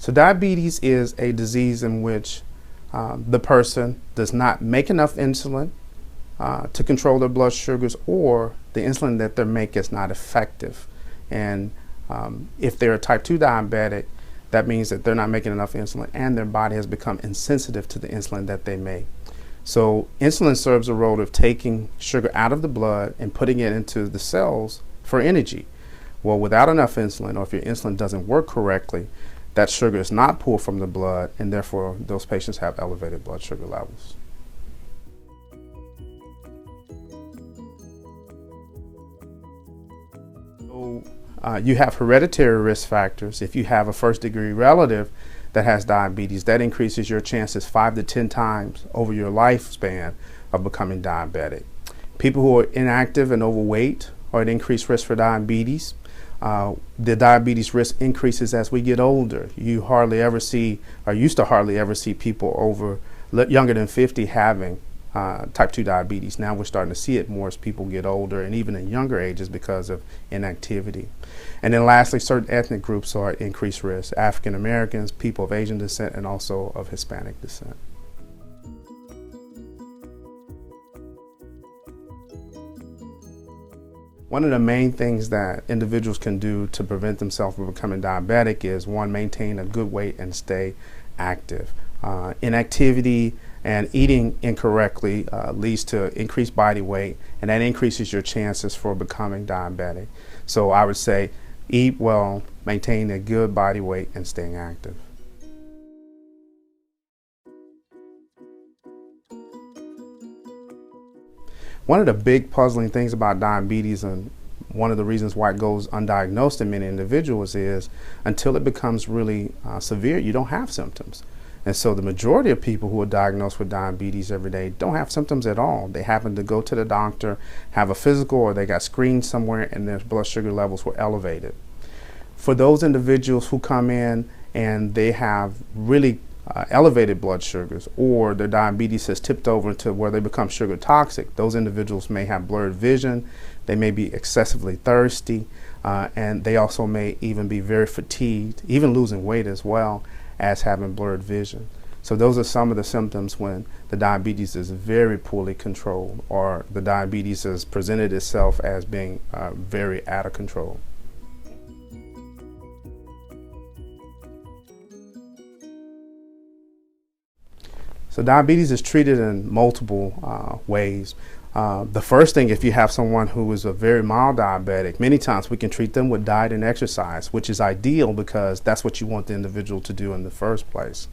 So diabetes is a disease in which the person does not make enough insulin to control their blood sugars, or the insulin that they make is not effective. And if they're a type 2 diabetic, that means that they're not making enough insulin and their body has become insensitive to the insulin that they make. So insulin serves a role of taking sugar out of the blood and putting it into the cells for energy. Well, without enough insulin, or if your insulin doesn't work correctly, that sugar is not pulled from the blood, and therefore those patients have elevated blood sugar levels. So, you have hereditary risk factors. If you have a first-degree relative that has diabetes, that increases your chances 5 to 10 times over your lifespan of becoming diabetic. People who are inactive and overweight are at increased risk for diabetes. The diabetes risk increases as we get older. You hardly ever see, or used to hardly ever see, people younger than 50 having type 2 diabetes. Now we're starting to see it more as people get older, and even in younger ages because of inactivity. And then lastly, certain ethnic groups are at increased risk: African Americans, people of Asian descent, and also of Hispanic descent. One of the main things that individuals can do to prevent themselves from becoming diabetic is, one, maintain a good weight and stay active. Inactivity and eating incorrectly leads to increased body weight, and that increases your chances for becoming diabetic. So I would say eat well, maintain a good body weight, and staying active. One of the big puzzling things about diabetes, and one of the reasons why it goes undiagnosed in many individuals, is until it becomes really severe, you don't have symptoms. And so the majority of people who are diagnosed with diabetes every day don't have symptoms at all. They happen to go to the doctor, have a physical, or they got screened somewhere and their blood sugar levels were elevated. For those individuals who come in and they have really elevated blood sugars, or their diabetes has tipped over into where they become sugar toxic, those individuals may have blurred vision, they may be excessively thirsty, and they also may even be very fatigued, even losing weight as well as having blurred vision. So those are some of the symptoms when the diabetes is very poorly controlled, or the diabetes has presented itself as being very out of control. So diabetes is treated in multiple ways. The first thing, if you have someone who is a very mild diabetic, many times we can treat them with diet and exercise, which is ideal because that's what you want the individual to do in the first place.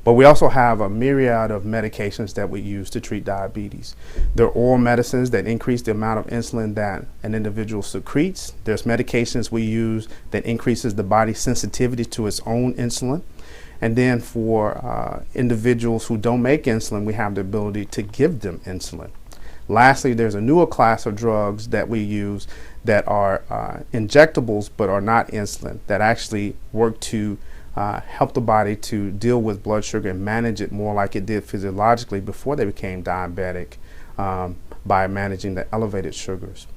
But we also have a myriad of medications that we use to treat diabetes. There are oral medicines that increase the amount of insulin that an individual secretes. There's medications we use that increases the body's sensitivity to its own insulin. And then for individuals who don't make insulin, we have the ability to give them insulin. Lastly, there's a newer class of drugs that we use that are injectables but are not insulin, that actually work to help the body to deal with blood sugar and manage it more like it did physiologically before they became diabetic, by managing the elevated sugars.